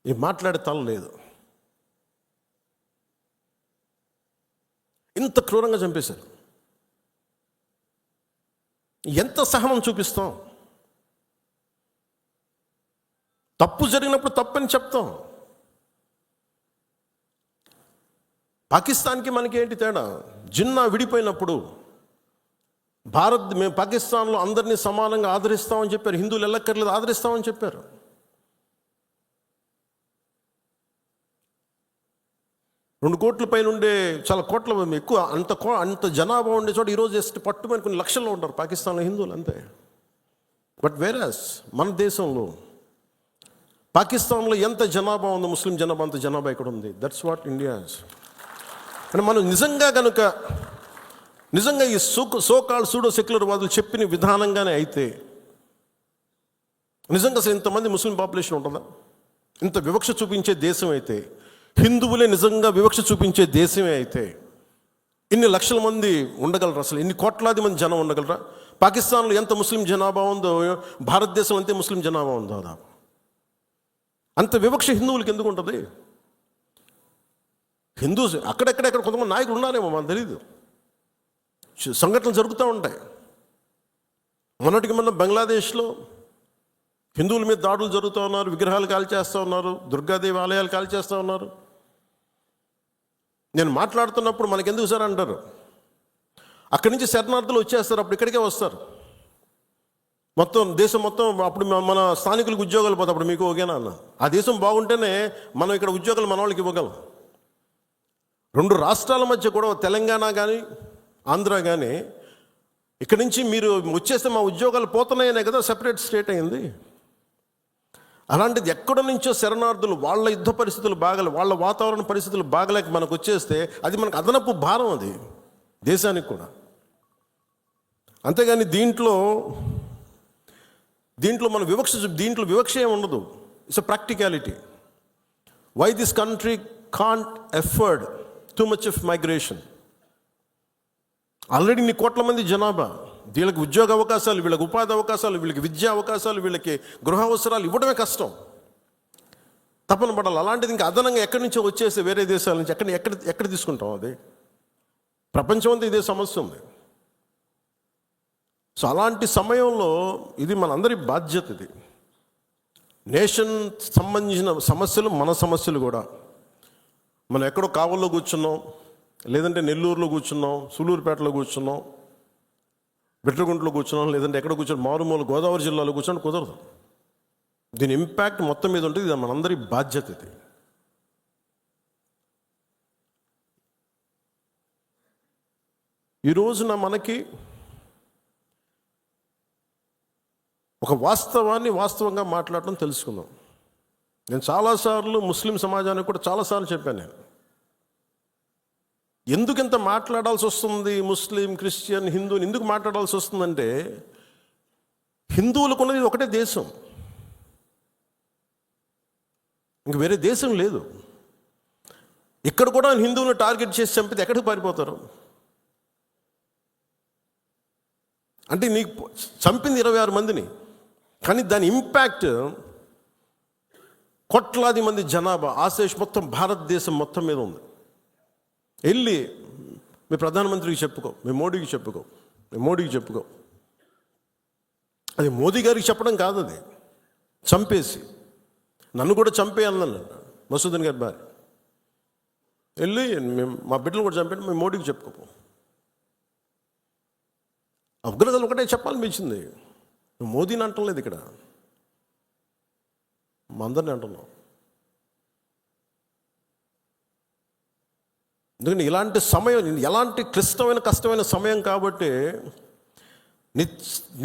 ఈ మాట్లాడే తల లేదు. ఇంత క్రూరంగా చంపేశారు. ఎంత సహనం చూపిస్తాం? తప్పు జరిగినప్పుడు తప్పని చెప్తాం. పాకిస్తాన్కి మనకి ఏంటి తేడా? జిన్నా విడిపోయినప్పుడు మేము పాకిస్తాన్లో అందరినీ సమానంగా ఆదరిస్తామని చెప్పారు. హిందువులు ఎల్లక్కర్లేదు, ఆదరిస్తామని చెప్పారు. రెండు కోట్ల పైన ఉండే, చాలా కోట్ల ఎక్కువ, అంత జనాభా ఉండే చోట ఈరోజు జస్ట్ పట్టుమని కొన్ని లక్షల్లో ఉంటారు పాకిస్తాన్లో హిందువులు, అంతే. బట్ వేరస్ మన దేశంలో పాకిస్తాన్లో ఎంత జనాభా ఉందో, ముస్లిం జనాభా అంత జనాభా ఇక్కడ ఉంది. That's what India is. అని మనం నిజంగా ఈ సోకాల్ సూడో సెక్యులర్ వాదులు చెప్పిన విధానంగానే అయితే నిజంగా అసలు ఇంతమంది ముస్లిం పాపులేషన్ ఉంటుందా? ఇంత వివక్ష చూపించే దేశం అయితే, హిందువులే నిజంగా వివక్ష చూపించే దేశమే అయితే ఇన్ని లక్షల మంది ఉండగలరా? అసలు ఇన్ని కోట్లాది మంది జనం ఉండగలరా? పాకిస్తాన్లో ఎంత ముస్లిం జనాభా ఉందో భారతదేశంలో అంతే ముస్లిం జనాభా ఉందో. దాదాపు అంత వివక్ష హిందువులకి ఎందుకు ఉంటుంది? హిందూస్ అక్కడెక్కడ కొంతమంది నాయకులు ఉన్నారేమో, మనకు తెలీదు. సంఘటనలు జరుగుతూ ఉంటాయి. మొన్నటికి మొన్న బంగ్లాదేశ్లో హిందువుల మీద దాడులు జరుగుతూ ఉన్నారు, విగ్రహాలు కాల్చేస్తూ ఉన్నారు, దుర్గాదేవి ఆలయాలు కాల్చేస్తూ ఉన్నారు. నేను మాట్లాడుతున్నప్పుడు మనకెందుకు సార్ అంటారు, అక్కడి నుంచి శరణార్థులు వచ్చేస్తారు, అప్పుడు ఇక్కడికే వస్తారు. దేశం మొత్తం అప్పుడు మన స్థానికులకు ఉద్యోగాలు పోతాయి, అప్పుడు మీకు ఓకేనా అన్న. ఆ దేశం బాగుంటేనే మనం ఇక్కడ ఉద్యోగాలు మన వాళ్ళకి ఇవ్వగలం. రెండు రాష్ట్రాల మధ్య కూడా, తెలంగాణ కానీ ఆంధ్ర కానీ, ఇక్కడి నుంచి మీరు వచ్చేస్తే మా ఉద్యోగాలు పోతున్నాయనే కదా సెపరేట్ స్టేట్ అయింది. అలాంటిది ఎక్కడ నుంచో శరణార్థులు, వాళ్ళ యుద్ధ పరిస్థితులు వాళ్ళ వాతావరణ పరిస్థితులు బాగలేక మనకు వచ్చేస్తే అది మనకు అదనపు భారం, అది దేశానికి కూడా. అంతేగాని దీంట్లో మన దీంట్లో వివక్ష ఏమి ఉండదు. It's a practicality. Why this country can't afford too much of migration. Already ఇన్ని కోట్ల మంది జనాభా, వీళ్ళకి ఉద్యోగ అవకాశాలు, వీళ్ళకి ఉపాధి అవకాశాలు, వీళ్ళకి విద్యా అవకాశాలు, వీళ్ళకి గృహ అవసరాలు ఇవ్వడమే కష్టం, తపన పడాలి. అలాంటిది ఇంకా అదనంగా ఎక్కడి నుంచో వచ్చేసి వేరే దేశాల నుంచి ఎక్కడ తీసుకుంటాం? అది ప్రపంచం అంతా ఇదే సమస్య ఉంది. సో అలాంటి సమయంలో ఇది మనందరి బాధ్యత. ఇది నేషన్ సంబంధించిన సమస్యలు, మన సమస్యలు కూడా. మనం ఎక్కడో కావల్లో కూర్చున్నాం, లేదంటే నెల్లూరులో కూర్చున్నాం, సూలూరుపేటలో కూర్చున్నాం, బిట్రగుంటలో కూర్చున్నాం, లేదంటే ఎక్కడ కూర్చొని మారుమూల గోదావరి జిల్లాలో కూర్చొని కుదరదు. దీని ఇంపాక్ట్ మొత్తం మీద ఉంటుంది. ఇది మనందరి బాధ్యత. ఇది ఈ రోజున మనకి ఒక వాస్తవాన్ని వాస్తవంగా మాట్లాడటం తెలుసుకుందాం. నేను చాలాసార్లు ముస్లిం సమాజానికి కూడా చాలాసార్లు చెప్పాను. నేను ఎందుకు ఇంత మాట్లాడాల్సి వస్తుంది, ముస్లిం, క్రిస్టియన్, హిందూని ఎందుకు మాట్లాడాల్సి వస్తుందంటే, హిందువులకు ఉన్నది ఒకటే దేశం, ఇంక వేరే దేశం లేదు. ఇక్కడ కూడా హిందువులను టార్గెట్ చేసి చంపితే ఎక్కడికి పారిపోతారు? అంటే నీకు చంపింది 26 మందిని, కానీ దాని ఇంపాక్ట్ కోట్లాది మంది జనాభా, ఆశేష్ మొత్తం భారతదేశం మొత్తం మీద ఉంది. వెళ్ళి మీ ప్రధానమంత్రికి చెప్పుకో, మీ మోడీకి చెప్పుకో. అది మోదీ గారికి చెప్పడం కాదు, అది చంపేసి నన్ను కూడా చంపేయాలన్నాను మసూదన్ గారి భార్య. వెళ్ళి మా బిడ్డలు కూడా చంపేయండి, మీ మోడీకి చెప్పుకోపో. ఉగ్రతలు ఒకటే చెప్పాలనిపించింది. నువ్వు మోదీని అంటలేదు, ఇక్కడ మా అందరిని అంటున్నావు. ఎందుకంటే ఇలాంటి సమయం, ఎలాంటి క్లిష్టమైన కష్టమైన సమయం కాబట్టి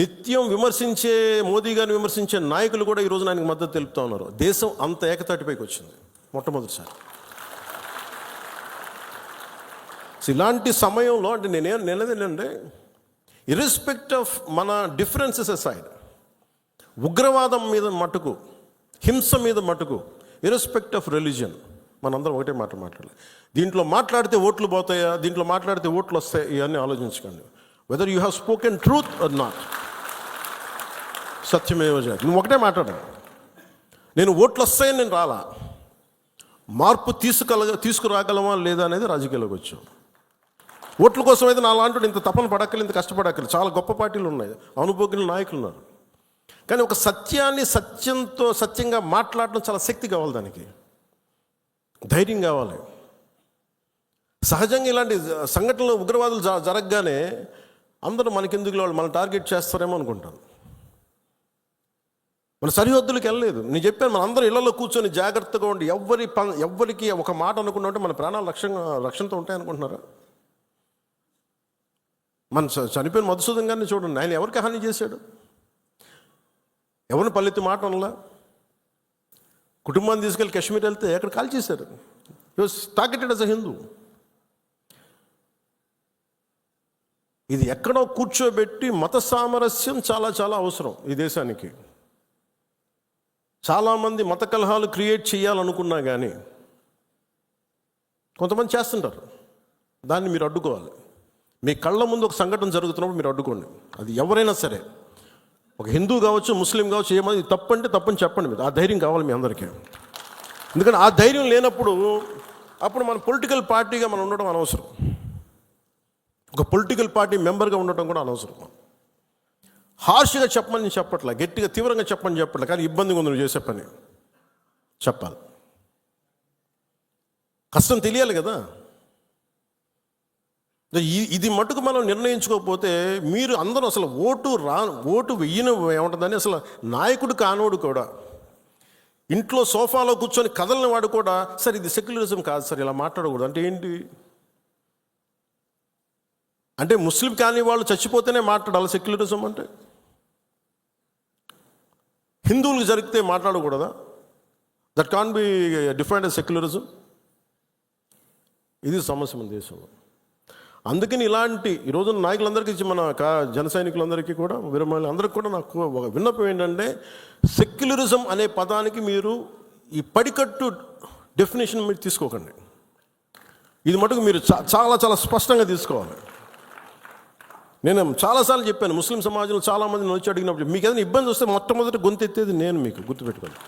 నిత్యం విమర్శించే మోదీ గారిని విమర్శించే నాయకులు కూడా ఈరోజు ఆయనకు మద్దతు తెలుపుతూ ఉన్నారు. దేశం అంత ఏకతాటిపైకి వచ్చింది మొట్టమొదటిసారి. ఇలాంటి సమయంలో అంటే నేనేదేంటంటే, ఇర్రెస్పెక్ట్ ఆఫ్ మన డిఫరెన్సెస్ అసైడ్, ఉగ్రవాదం మీద మటుకు, హింస మీద మటుకు, ఇర్రెస్పెక్ట్ ఆఫ్ రిలీజియన్, మనందరం ఒకటే మాట్లాడాలి. దీంట్లో మాట్లాడితే ఓట్లు పోతాయా, దీంట్లో మాట్లాడితే ఓట్లు వస్తాయి, ఇవన్నీ ఆలోచించకండి. Whether you have spoken truth or not, సత్యమేవ జయతే. నువ్వు ఒకటే మాట్లాడాలి, నేను ఓట్లు వస్తాయని నేను రాలా, మార్పు తీసుకురాగలమా లేదా అనేది రాజకీయాల్లోకి వచ్చాం. ఓట్ల కోసం అయితే నా లాంటి ఇంత తపన పడక్కలు, ఇంత కష్టపడక్కలు. చాలా గొప్ప పార్టీలు ఉన్నాయి, అనుభవజ్ఞుల నాయకులు ఉన్నారు. కానీ ఒక సత్యాన్ని సత్యంగా మాట్లాడడం చాలా శక్తి కావాలి, దానికి ధైర్యం కావాలి. సహజంగా ఇలాంటి సంఘటనలు, ఉగ్రవాదులు జరగగానే అందరూ మనకెందుకు వాళ్ళు మన టార్గెట్ చేస్తారేమో అనుకుంటాను. మన సరిహద్దులకు వెళ్ళలేదు. నేను చెప్పాను, మన అందరూ ఇళ్లలో కూర్చొని జాగ్రత్తగా ఉండి ఎవ్వరికి ఒక మాట అనుకున్నా ఉంటే మన ప్రాణాలు రక్షణతో ఉంటాయి అనుకుంటున్నారా? మన చనిపోయిన మధుసూదన్ గారిని చూడండి, ఆయన ఎవరికి హాని చేశాడు? ఎవరిని పల్లెత్తి మాట అనలా. కుటుంబాన్ని తీసుకెళ్ళి కాశ్మీర్ వెళ్తే అక్కడ కాల్ చేశారు. Targeted as a Hindu. ఇది ఎక్కడో కూర్చోబెట్టి మత సామరస్యం చాలా చాలా అవసరం ఈ దేశానికి. చాలామంది మత కలహాలు క్రియేట్ చేయాలనుకున్నా కానీ కొంతమంది చేస్తుంటారు. దాన్ని మీరు అడ్డుకోవాలి. మీ కళ్ళ ముందు ఒక సంఘటన జరుగుతున్నప్పుడు మీరు అడ్డుకోండి. అది ఎవరైనా సరే, ఒక హిందూ కావచ్చు, ముస్లిం కావచ్చు, ఏమది తప్పంటే తప్పని చెప్పండి. మీరు ఆ ధైర్యం కావాలి మీ అందరికీ. ఎందుకంటే ఆ ధైర్యం లేనప్పుడు అప్పుడు మన పొలిటికల్ పార్టీగా మనం ఉండడం అనవసరం, ఒక పొలిటికల్ పార్టీ మెంబర్గా ఉండటం కూడా అనవసరం. హార్ష్గా చెప్పమని చెప్పట్లే, గట్టిగా తీవ్రంగా చెప్పమని చెప్పట్లే, కానీ ఇబ్బందిగా ఉంది నువ్వు చేసే పని చెప్పాలి. కష్టం తెలియాలి కదా. ఇది మటుకు మనం నిర్ణయించుకోకపోతే మీరు అందరూ అసలు ఓటు వెయ్యను ఏముంటుందని, అసలు నాయకుడు కానోడు కూడా, ఇంట్లో సోఫాలో కూర్చొని కదలని వాడు కూడా, సార్ ఇది సెక్యులరిజం కాదు సార్, ఇలా మాట్లాడకూడదు అంటే ఏంటి? అంటే ముస్లిం కాని వాళ్ళు చచ్చిపోతేనే మాట్లాడాలి సెక్యులరిజం అంటే? హిందువులకు జరిగితే మాట్లాడకూడదా? That can be defined as secularism. ఇది సమస్య మన దేశంలో. అందుకని ఇలాంటి ఈరోజు నాయకులందరికీ, మన జన సైనికులందరికీ కూడా, వీరమహిళలు అందరికీ కూడా నాకు ఒక విన్నపం ఏంటంటే, సెక్యులరిజం అనే పదానికి మీరు ఈ పడికట్టు డెఫినేషన్ మీరు తీసుకోకండి. ఇది మటుకు మీరు చాలా చాలా స్పష్టంగా తీసుకోవాలి. నేను చాలాసార్లు చెప్పాను, ముస్లిం సమాజంలో చాలామంది వచ్చి అడిగినప్పుడు మీకు ఏదైనా ఇబ్బంది వస్తే మొట్టమొదటి గొంతెత్తేది నేను, మీకు గుర్తుపెట్టుకోండి.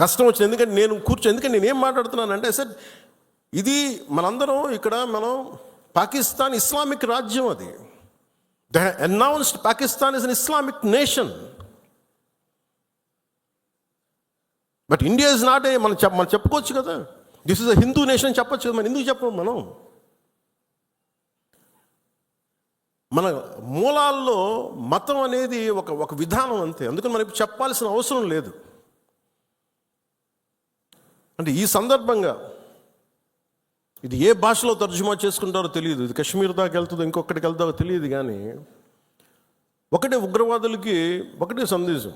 కష్టం వచ్చింది ఎందుకంటే ఎందుకంటే నేను ఏం మాట్లాడుతున్నానంటే, సార్ ఇది మనందరం ఇక్కడ పాకిస్తాన్ ఇస్లామిక్ రాజ్యం, అది they announced Pakistan is an Islamic nation. But India is not a, మనం చెప్పుకోవచ్చు కదా, this is a Hindu nation చెప్పచ్చు కదా. మనం ఎందుకు చెప్పం? మన మూలాల్లో మతం అనేది ఒక విధానం అంతే. అందుకని మనం ఇప్పుడు చెప్పాల్సిన అవసరం లేదు. అంటే ఈ సందర్భంగా ఇది ఏ భాషలో తర్జుమా చేసుకుంటారో తెలియదు, ఇది కాశ్మీర్ దాకా వెళ్తుందో ఇంకొకటికి వెళ్తారో తెలియదు, కానీ ఒకటే ఉగ్రవాదులకి ఒకటే సందేశం,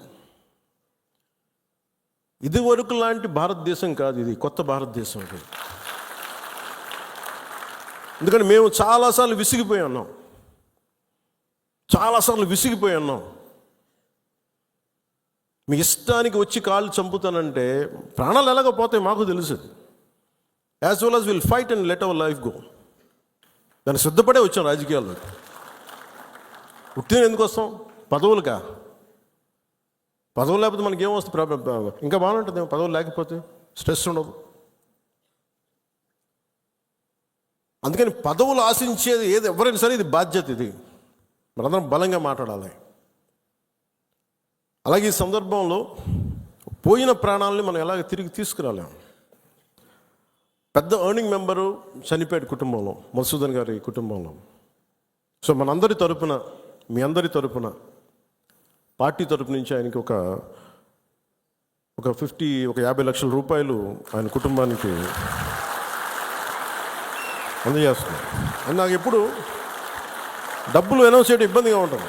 ఇది వరకు లాంటి భారతదేశం కాదు, ఇది కొత్త భారతదేశం. అది ఎందుకంటే మేము చాలాసార్లు విసిగిపోయి ఉన్నాం. చాలాసార్లు విసిగిపోయి ఉన్నాం. మీ ఇష్టానికి వచ్చి కాళ్ళు చంపుతానంటే ప్రాణాలు ఎలాగపోతాయి మాకు తెలుసు. As well as will fight and let our life go. దాన్ని సిద్ధపడే వచ్చాం రాజకీయాల్లో. ఉట్టిన ఎందుకు వస్తాం? పదవులుగా. పదవులు లేకపోతే మనకి ఏమొస్తుంది? ఇంకా బాగుంటుంది. పదవులు లేకపోతే స్ట్రెస్ ఉండదు. అందుకని పదవులు ఆశించేది ఏది ఎవరైనా సరే ఇది బాధ్యత. ఇది మనందరం బలంగా మాట్లాడాలి. అలాగే ఈ సందర్భంలో పోయిన ప్రాణాలని మనం ఎలాగ తిరిగి తీసుకురాలేం. పెద్ద ఎర్నింగ్ మెంబరు చనిపోయాడు కుటుంబంలో, మధుసూదన్ గారి కుటుంబంలో. సో మనందరి తరపున, మీ అందరి తరపున, పార్టీ తరపు నుంచి ఆయనకి ఒక 50 లక్షల రూపాయలు ఆయన కుటుంబానికి అందజేస్తున్నాం. అని నాకు ఎప్పుడు డబ్బులు అనౌన్స్ చేయడం ఇబ్బందిగా ఉంటుంది.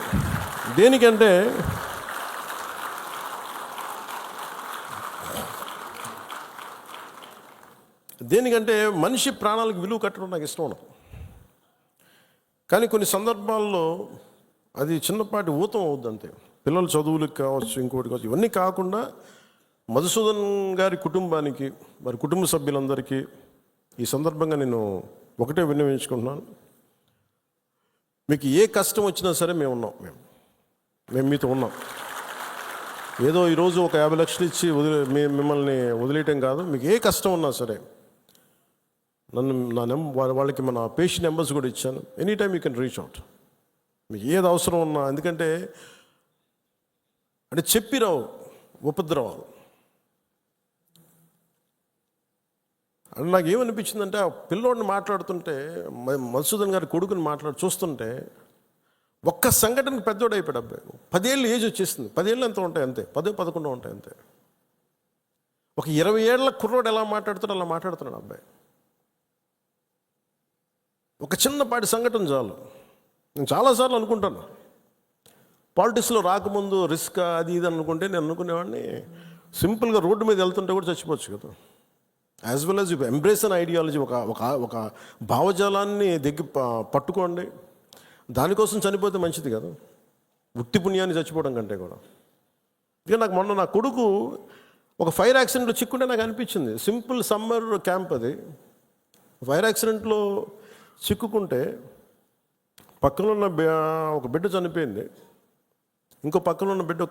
దేనికంటే మనిషి ప్రాణాలకు విలువ కట్టడం నాకు ఇష్టం ఉండదు. కానీ కొన్ని సందర్భాల్లో అది చిన్నపాటి ఊతం అవుద్ది అంతే. పిల్లల చదువులకు కావచ్చు, ఇంకోటి కావచ్చు. ఇవన్నీ కాకుండా మధుసూదన్ గారి కుటుంబానికి, వారి కుటుంబ సభ్యులందరికీ ఈ సందర్భంగా నేను ఒకటే విన్నవించుకుంటున్నాను. మీకు ఏ కష్టం వచ్చినా సరే మేము ఉన్నాం. మేము మీతో ఉన్నాం. ఏదో ఈరోజు ఒక 50 లక్షలు ఇచ్చి మిమ్మల్ని వదిలేయటం కాదు. మీకు ఏ కష్టం ఉన్నా సరే వాళ్ళకి మన పేషెంట్ నెంబర్స్ కూడా ఇచ్చాను. Any time you can reach out. మీకు ఏది అవసరం ఉన్నా. ఎందుకంటే చెప్పి రావు ఉపద్రవాలు. అని నాకు ఏమనిపించిందంటే, ఆ పిల్లోడిని మాట్లాడుతుంటే, మధుసూదన్ గారి కొడుకుని చూస్తుంటే ఒక్క సంఘటనకు పెద్దోడు అయిపోయాడు అబ్బాయి. 10 ఏళ్ళు ఏజ్ వచ్చేసింది. 10 ఏళ్ళు ఎంత ఉంటాయి అంతే, 10-11 ఉంటాయి అంతే. ఒక 20 ఏళ్ల కుర్రోడు ఎలా మాట్లాడుతాడో అలా మాట్లాడుతున్నాడు అబ్బాయి. ఒక చిన్నపాటి సంఘటన చాలు. నేను చాలాసార్లు అనుకుంటాను, పాలిటిక్స్లో రాకముందు రిస్క్ అది ఇది అనుకుంటే నేను అనుకునేవాడిని సింపుల్గా రోడ్డు మీద వెళ్తుంటే కూడా చచ్చిపోవచ్చు కదా. As well as you embrace an ideology. ఒక భావజాలాన్ని పట్టుకోండి. దానికోసం చనిపోతే మంచిది కదా, ఉత్తి పుణ్యాన్ని చచ్చిపోవడం కంటే కూడా. ఇక నాకు మొన్న నా కొడుకు ఒక ఫైర్ యాక్సిడెంట్లో చిక్కుంటే నాకు అనిపించింది. సింపుల్ సమ్మర్ క్యాంప్ అది. ఫైర్ యాక్సిడెంట్లో చిక్కుకుంటే పక్కన ఉన్న ఒక బిడ్డ చనిపోయింది. ఇంకో పక్కన ఉన్న బిడ్డ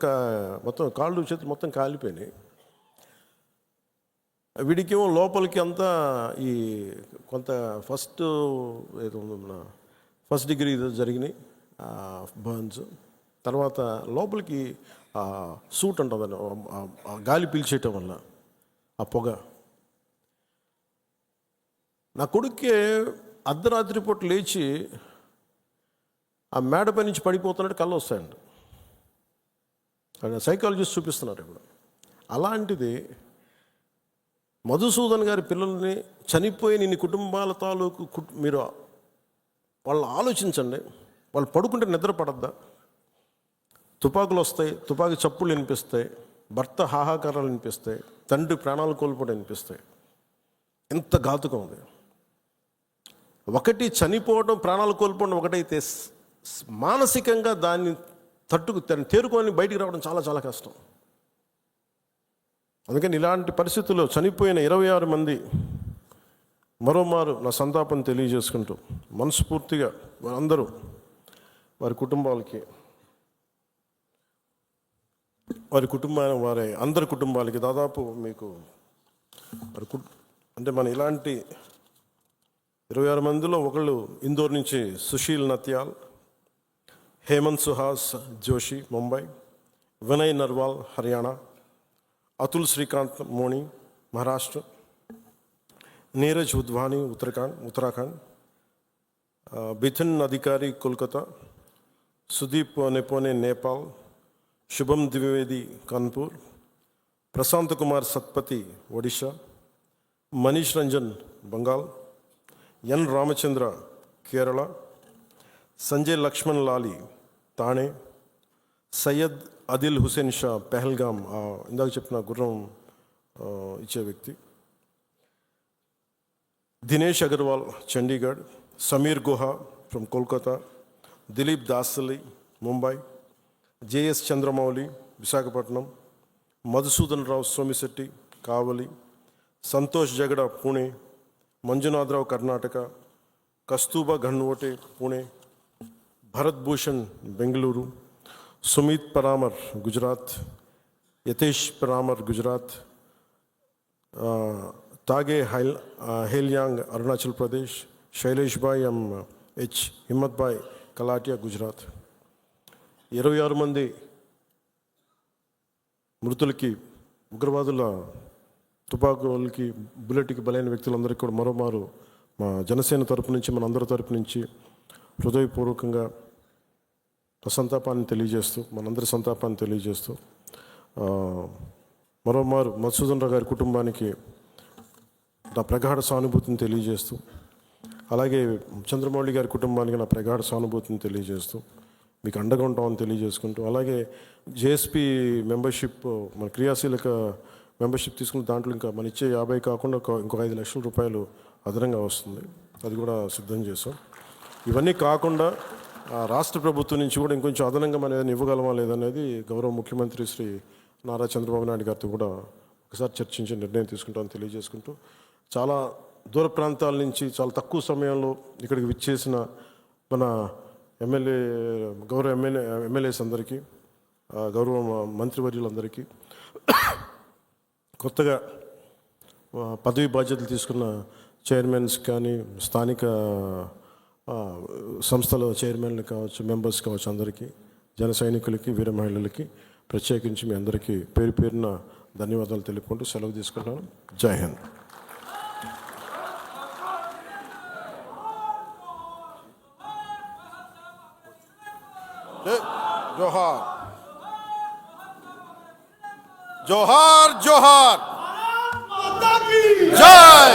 మొత్తం కాళ్ళు చేతులు మొత్తం కాలిపోయినాయి. వీడికేమో లోపలికి అంతా ఈ కొంత ఫస్ట్ డిగ్రీ జరిగినాయి బర్న్స్. తర్వాత లోపలికి సూట్ ఉంటుందని గాలి పీల్చేయటం వల్ల ఆ పొగ. నా కొడుక్కే అర్ధరాత్రి పూట లేచి ఆ మేడపై నుంచి పడిపోతున్నట్టు కళ్ళు వస్తాయండి. సైకాలజిస్ట్ చూపిస్తున్నారు ఇప్పుడు. అలాంటిది మధుసూదన్ గారి పిల్లల్ని చనిపోయిన ఇన్ని కుటుంబాల తాలూకు మీరు వాళ్ళు ఆలోచించండి. వాళ్ళు పడుకుంటే నిద్ర పడద్దా? తుపాకులు వస్తాయి, తుపాకి చప్పుళ్ళు వినిపిస్తాయి, భర్త హాహాకారాలు వినిపిస్తాయి, తండ్రి ప్రాణాలు కోల్పోవడం వినిపిస్తాయి. ఎంత ఘాతుకం అది. ఒకటి చనిపోవడం, ప్రాణాలు కోల్పోవడం ఒకటైతే, మానసికంగా దాన్ని తేరుకొని బయటికి రావడం చాలా చాలా కష్టం. అందుకని ఇలాంటి పరిస్థితుల్లో చనిపోయిన 26 మంది మరోమారు నా సంతాపం తెలియజేసుకుంటూ మనస్ఫూర్తిగా వారందరూ వారి కుటుంబాలకి, వారి అందరి కుటుంబాలకి దాదాపు మీకు అంటే మన ఇలాంటి 26 మందిలో ఒకళ్ళు ఇందోర్ నుంచి సుశీల్ నత్యాల్, హేమంత్ సుహాస్ జోషి ముంబై, వినయ్ నర్వాల్ హర్యానా, అతుల్ శ్రీకాంత్ మోని మహారాష్ట్ర, నీరజ్ ఉద్వాని ఉత్తరాఖండ్, బిథన్ అధికారి కోల్కతా, సుదీప్ నెపోనే నేపాల్, శుభం ద్వివేది కాన్పూర్, ప్రశాంత్ కుమార్ సత్పతి ఒడిషా, మనీష్ రంజన్ బంగాల్, ఎన్ రామచంద్ర కేరళ, సంజయ్ లక్ష్మణ్ లాలి తానే, సయ్యద్ అదిల్ హుసేన్ షా పెహల్గామ్, ఇందాక చెప్పిన గుర్రం ఇచ్చే వ్యక్తి, దినేష్ అగర్వాల్ చండీగఢ్, సమీర్ గుహా ఫ్రమ్ కోల్కతా, దిలీప్ దాసలి ముంబై, జేఎస్ చంద్రమౌళి విశాఖపట్నం, మధుసూదన్ రావు సోమిశెట్టి కావలి, సంతోష్ జగడ పూణే, మంజునాథరావు కర్ణాటక, కస్తూబా ఘన్వోటే పూణే, భరత్ భూషణ్ బెంగళూరు, సుమిత్ పరామర్ గుజరాత్, యతేష్ పరామర్ గుజరాత్, తాగే హేల్యాంగ్ అరుణాచల్ ప్రదేశ్, శైలేష్ భాయ్ హెచ్ హిమ్మత్ భాయ్ కలాటియా గుజరాత్. 26 మంది మృతులకి, ఉగ్రవాదుల తుపాకులకి, బుల్లెట్కి బలైన వ్యక్తులందరికీ కూడా మరోమారు మా జనసేన తరపు నుంచి, మన అందరి తరపు నుంచి హృదయపూర్వకంగా సంతాపాన్ని తెలియజేస్తూ, మనందరి సంతాపాన్ని తెలియజేస్తూ, మరోమారు మధుసూదన్ రావు గారి కుటుంబానికి నా ప్రగాఢ సానుభూతిని తెలియజేస్తూ, అలాగే చంద్రమౌళి గారి కుటుంబానికి నా ప్రగాఢ సానుభూతిని తెలియజేస్తూ, మీకు అండగా ఉంటామని తెలియజేసుకుంటూ, అలాగే జేఎస్పీ మెంబర్షిప్, మన క్రియాశీలక మెంబర్షిప్ తీసుకున్న దాంట్లో ఇంకా మన ఇచ్చే 50 కాకుండా ఇంకో 5 లక్షల రూపాయలు అదనంగా వస్తుంది, అది కూడా సిద్ధం చేసాం. ఇవన్నీ కాకుండా రాష్ట్ర ప్రభుత్వం నుంచి కూడా ఇంకొంచెం అదనంగా మనం ఏదైనా ఇవ్వగలమా లేదనేది గౌరవ ముఖ్యమంత్రి శ్రీ నారా చంద్రబాబు నాయుడు గారితో కూడా ఒకసారి చర్చించి నిర్ణయం తీసుకుంటామని తెలియజేసుకుంటూ, చాలా దూర ప్రాంతాల నుంచి చాలా తక్కువ సమయంలో ఇక్కడికి విచ్చేసిన మన గౌరవ ఎమ్మెల్యేస్ అందరికీ, గౌరవ మంత్రివర్యులందరికీ, కొత్తగా పదవి బాధ్యతలు తీసుకున్న చైర్మన్స్ కానీ, స్థానిక సంస్థల చైర్మన్లు కావచ్చు, మెంబర్స్ కావచ్చు, అందరికీ, జన సైనికులకి, వీర మహిళలకి ప్రత్యేకించి మీ అందరికీ పేరు పేరున ధన్యవాదాలు తెలుపుకుంటూ సెలవు తీసుకుంటాను. జై హింద్. జోహార్ జోహార్ జోహార్, జై.